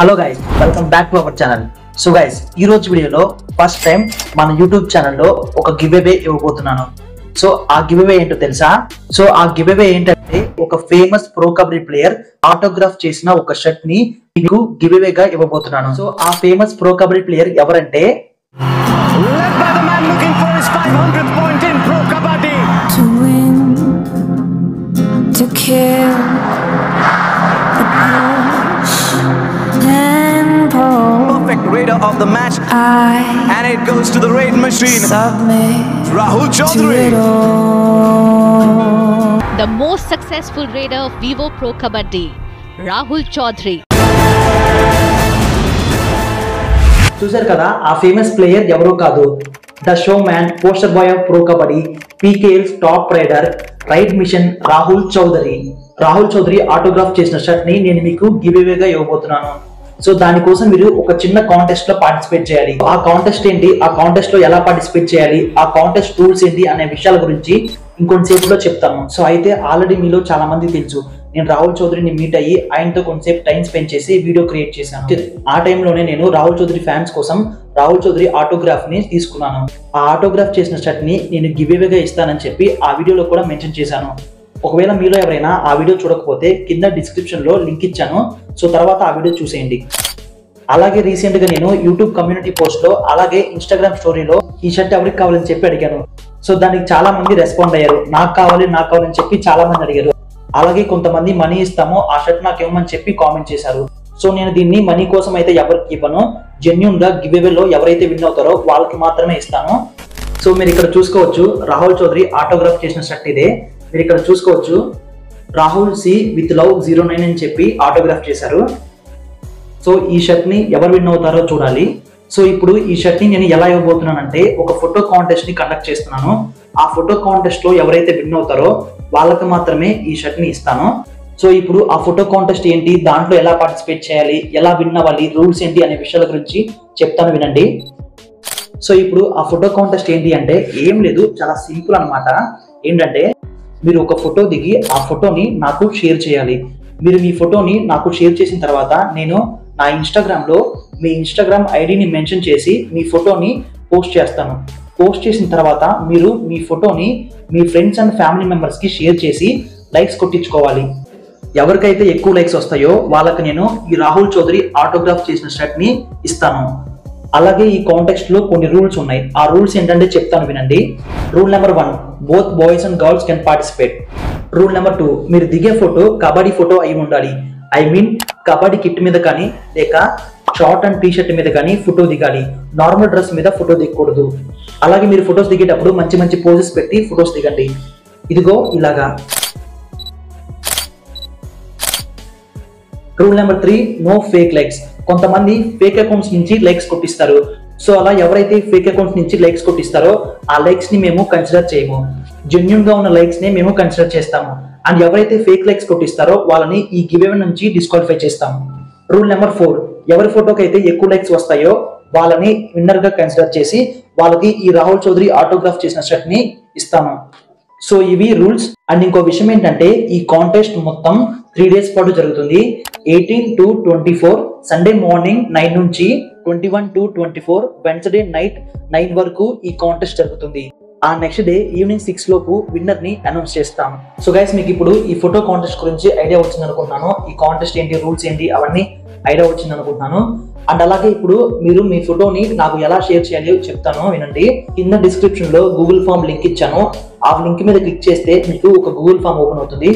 Hello guys, welcome back to our channel. So guys, ఈ రోజు వీడియోలో ఫస్ట్ టైం మన యూట్యూబ్ ఛానల్లో ఒక గివ్ అవే ఇవ్వబోతున్నాను. సో ఆ గివ్ అవే ఏంటో తెలుసా? సో ఆ గివ్ అవే ఏంటంటే ఒక famous pro kabaddi player autograph చేసిన ఒక షర్ట్ ని మీకు గివ్ అవేగా ఇవ్వబోతున్నాను. సో ఆ ఫేమస్ ప్రో కబడ్డీ ప్లేయర్ ఎవరంటే led by the man looking for his 500th point in Pro Kabaddi. To win, to kill, the push and pull. Perfect raider of the match, and it goes to the raid I machine, submit Rahul to Chaudhary. it all. The most successful raider of Vivo Pro Kabaddi, Rahul Chaudhary. చూసారు కదా, ఆ famous player ఎవరో కాదు, the show man, poster boy of pro kabaddi, PKL's top raider, raid machine Rahul Chaudhari. Rahul Chaudhari autograph చేసిన shirt ని నేను మీకు give అవేగా ఇవ్వబోతున్నాను. సో దానికోసం మీరు ఒక చిన్న కాంటెస్ట్ లో పార్టిసిపేట్ చేయాలి. ఆ కాంటెస్ట్ ఏంటి, ఆ కాంటెస్ట్ లో ఎలా పార్టిసిపేట్ చేయాలి, ఆ కాంటెస్ట్ రూల్స్ ఏంటి అనే విషయాల గురించి ఇంకొంతసేపులో చెప్తాను. సో అయితే ఆల్రెడీ మీలో చాలా మంది తెలుసు, నేను రాహుల్ చౌదరిని మీట్ అయ్యి ఆయనతో కొంతసేపు టైం స్పెండ్ చేసి వీడియో క్రియేట్ చేశాను. ఆ టైంలోనే నేను రాహుల్ చౌదరి ఫ్యాన్స్ కోసం రాహుల్ చౌదరి ఆటోగ్రాఫ్ ని తీసుకున్నాను. ఆ ఆటోగ్రాఫ్ చేసిన షర్ట్ ని నేను గివ్ అవేగా ఇస్తానని చెప్పి ఆ వీడియోలో కూడా మెన్షన్ చేశాను. ఒకవేళ మీలో ఎవరైనా ఆ వీడియో చూడకపోతే కింద డిస్క్రిప్షన్ లో లింక్ ఇచ్చాను. సో తర్వాత ఆ వీడియో చూసేయండి. అలాగే రీసెంట్ గా నేను యూట్యూబ్ కమ్యూనిటీ పోస్ట్ లో అలాగే ఇన్స్టాగ్రామ్ స్టోరీలో ఈ షర్ట్ ఎవరికి కావాలని చెప్పి అడిగాను. సో దానికి చాలా మంది రెస్పాండ్ అయ్యారు. నాకు కావాలని చెప్పి చాలా మంది అడిగారు. అలాగే కొంతమంది మనీ ఇస్తాము, ఆ షర్ట్ నాకు ఇవ్వమని చెప్పి కామెంట్ చేశారు. సో నేను దీన్ని మనీ కోసం అయితే ఎవరికి ఇవ్వను, జెన్యూన్ గా గివ్ అవేలో ఎవరైతే విన్ అవుతారో వాళ్ళకి మాత్రమే ఇస్తాను. సో మీరు ఇక్కడ చూసుకోవచ్చు, రాహుల్ చౌదరి ఆటోగ్రాఫ్ చేసిన షర్ట్ ఇదే. మీరు ఇక్కడ చూసుకోవచ్చు, రాహుల్ సి విత్ లవ్ 09 అని చెప్పి ఆటోగ్రాఫ్ చేశారు. సో ఈ షర్ట్ ని ఎవరు విన్ అవుతారో చూడాలి. సో ఇప్పుడు ఈ షర్ట్ ని నేను ఎలా ఇవ్వబోతున్నానంటే ఒక ఫోటో కాంటెస్ట్ ని కండక్ట్ చేస్తున్నాను. ఆ ఫోటో కాంటెస్ట్ లో ఎవరైతే విన్ అవుతారో వాళ్ళకి మాత్రమే ఈ షర్ట్ ని ఇస్తాను. సో ఇప్పుడు ఆ ఫోటో కాంటెస్ట్ ఏంటి, దాంట్లో ఎలా పార్టిసిపేట్ చేయాలి, ఎలా విన్ అవ్వాలి, రూల్స్ ఏంటి అనే విషయాల గురించి చెప్తాను, వినండి. సో ఇప్పుడు ఆ ఫోటో కాంటెస్ట్ ఏంటి అంటే ఏం లేదు, చాలా సింపుల్ అన్నమాట. ఏంటంటే మీరు ఒక ఫోటో దిగి ఆ ఫోటోని నాకు షేర్ చేయాలి. మీరు మీ ఫోటోని నాకు షేర్ చేసిన తర్వాత నేను నా ఇన్స్టాగ్రామ్ లో మీ ఇన్స్టాగ్రామ్ ఐడిని మెన్షన్ చేసి మీ ఫోటోని పోస్ట్ చేస్తాను. పోస్ట్ చేసిన తర్వాత మీరు మీ ఫోటోని మీ ఫ్రెండ్స్ అండ్ ఫ్యామిలీ మెంబర్స్ కి షేర్ చేసి లైక్స్ కొట్టించుకోవాలి. ఎవరికైతే ఎక్కువ లైక్స్ వస్తాయో వాళ్ళకి నేను ఈ రాహుల్ చౌదరి ఆటోగ్రాఫ్ చేసిన షర్ట్ ని ఇస్తాను. అలాగే ఈ కాంటెక్స్ట్ లో కొన్ని రూల్స్ ఉన్నాయి. ఆ రూల్స్ ఏంటంటే చెప్తాను, వినండి. Rule number 1, both boys and girls can participate. Rule number 2, మీరు దిగే ఫోటో కబడ్డీ ఫోటో అయి ఉండాలి. ఐ మీన్ కబడ్డీ కిట్ మీద కానీ లేక షార్ట్ అండ్ టీ షర్ట్ మీద కానీ ఫోటో దిగాలి. నార్మల్ డ్రెస్ మీద ఫోటో దిగకూడదు. అలాగే మీరు ఫొటోస్ దిగేటప్పుడు మంచి మంచి పోజెస్ పెట్టి ఫొటోస్ దిగండి. ఇదిగో ఇలాగా. Rule number 3, no fake likes. కొంతమంది ఫేక్ అకౌంట్స్ నుంచి లైక్స్ కొట్టిస్తారు. సో అలా ఎవరైతే ఫేక్ అకౌంట్స్ నుంచి లైక్స్ కొట్టిస్తారో ఆ లైక్స్ ని మేము కన్సిడర్ చేయము. జెన్యూన్ గా ఉన్న లైక్స్ ని మేము కన్సిడర్ చేస్తాము. అండ్ ఎవరైతే ఫేక్ లైక్స్ కొట్టిస్తారో వాళ్ళని ఈ గివ్ అవే నుంచి డిస్క్వాలిఫై చేస్తాము. రూల్ నెంబర్ 4, ఎవరి ఫోటోకి అయితే ఎక్కువ లైక్స్ వస్తాయో వాళ్ళని విన్నర్ గా కన్సిడర్ చేసి వాళ్ళకి ఈ రాహుల్ చౌదరి ఆటోగ్రాఫ్ చేసిన షర్ట్ ని ఇస్తాము. సో ఇవి రూల్స్. అండ్ ఇంకో విషయం ఏంటంటే ఈ కాంటెస్ట్ మొత్తం 3 days పాటు జరుగుతుంది. 18 to 24 సండే మార్నింగ్ 9 నుంచి 21 to 24 వెన్స్డే నైట్ 9 వరకు ఈ కాంటెస్ట్ జరుగుతుంది. ఆ నెక్స్ట్ డే ఈవినింగ్ 6 లోపు విన్నర్ ని అనౌన్స్ చేస్తాం. సో గైస్, మీకు ఇప్పుడు ఈ ఫోటో కాంటెస్ట్ గురించి ఐడియా వచ్చింది అనుకుంటున్నాను. ఈ కాంటెస్ట్ ఏంటి, రూల్స్ ఏంటి, అవన్నీ ఐడియా వచ్చింది అనుకుంటున్నాను. అండ్ అలాగే ఇప్పుడు మీరు మీ ఫోటోని నాకు ఎలా షేర్ చేయాలి చెప్తాను, వినండి. కింద డిస్క్రిప్షన్ లో గూగుల్ ఫామ్ లింక్ ఇచ్చాను. ఆ లింక్ మీద క్లిక్ చేస్తే మీకు ఒక గూగుల్ ఫామ్ ఓపెన్ అవుతుంది.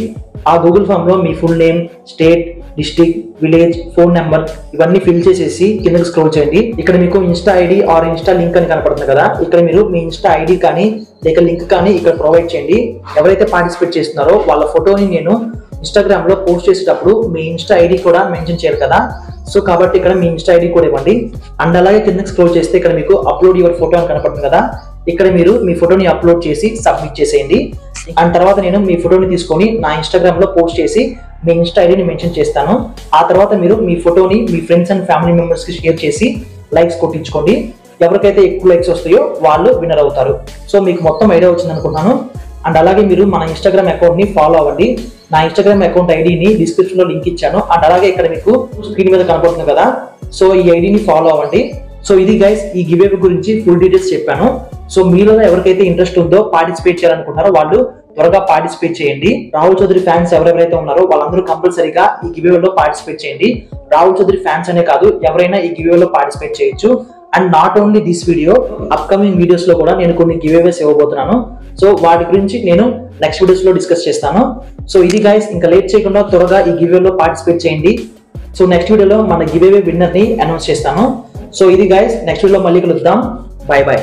ఆ గూగుల్ ఫామ్ లో మీ full name, state, district, village, phone number ఇవన్నీ ఫిల్ చేసేసి కిందకి స్క్రోల్ చేయండి. ఇక్కడ మీకు insta ID or insta link అని కనపడుతుంది కదా, ఇక్కడ మీరు మీ ఇన్స్టా ఐడి కానీ లేక లింక్ కానీ ఇక్కడ ప్రొవైడ్ చేయండి. ఎవరైతే పార్టిసిపేట్ చేస్తున్నారో వాళ్ళ ఫోటోని నేను ఇన్స్టాగ్రామ్ లో పోస్ట్ చేసేటప్పుడు మీ ఇన్స్టా ఐడి కూడా మెన్షన్ చేయాలి కదా. సో కాబట్టి ఇక్కడ మీ ఇన్స్టా ఐడి కూడా ఇవ్వండి. అండ్ అలాగే కిందకి స్క్రోల్ చేస్తే ఇక్కడ మీకు అప్లోడ్ యువర్ ఫోటో అని కనపడుతుంది కదా, ఇక్కడ మీరు మీ ఫోటోని అప్లోడ్ చేసి సబ్మిట్ చేసేయండి. అండ్ తర్వాత నేను మీ ఫోటోని తీసుకొని నా ఇన్స్టాగ్రామ్ లో పోస్ట్ చేసి మీ ఇన్స్టా ఐడిని మెన్షన్ చేస్తాను. ఆ తర్వాత మీరు మీ ఫోటోని మీ ఫ్రెండ్స్ అండ్ ఫ్యామిలీ మెంబర్స్ కి షేర్ చేసి లైక్స్ కొట్టించుకోండి. ఎవరికైతే ఎక్కువ లైక్స్ వస్తాయో వాళ్ళు విన్నర్ అవుతారు. సో మీకు మొత్తం ఐడియా వచ్చింది అనుకుంటున్నాను. అండ్ అలాగే మీరు మన ఇన్స్టాగ్రామ్ అకౌంట్ ని ఫాలో అవ్వండి. నా ఇన్స్టాగ్రామ్ అకౌంట్ ఐడిని డిస్క్రిప్షన్ లో లింక్ ఇచ్చాను. అండ్ అలాగే ఇక్కడ మీకు స్క్రీన్ మీద కనపడుతుంది కదా, సో ఈ ఐడిని ఫాలో అవ్వండి. సో ఇది గైస్ ఈ గివ్ అవే గురించి ఫుల్ డీటెయిల్స్ చెప్పాను. సో మీలో ఎవరికైతే ఇంట్రెస్ట్ ఉందో పార్టిసిపేట్ చేయాలనుకుంటారో వాళ్ళు త్వరగా పార్టిసిపేట్ చేయండి. రాహుల్ చౌదరి ఫ్యాన్స్ ఎవరెవరైతే ఉన్నారో వాళ్ళందరూ కంపల్సరీగా ఈ గివ్ అవేలో పార్టిసిపేట్ చేయండి. రాహుల్ చౌదరి ఫ్యాన్స్ అనే కాదు, ఎవరైనా ఈ గివ్ అవేలో పార్టిసిపేట్ చేయొచ్చు. And not only this video, upcoming videos లో కూడా నేను కొన్ని గివ్ అవేస్ ఇవ్వబోతున్నాను. సో వాటి గురించి నేను నెక్స్ట్ వీడియోస్ లో డిస్కస్ చేస్తాను. సో ఇది గైస్, ఇంకా లేట్ చేయకుండా త్వరగా ఈ గివ్ అవేలో పార్టిసిపేట్ చేయండి. సో నెక్స్ట్ వీడియోలో మన గివ్ అవే విన్నర్ ని అనౌన్స్ చేస్తాను. సో ఇది గైస్, నెక్స్ట్ వీడియోలో మళ్ళీ కలుద్దాం. By by.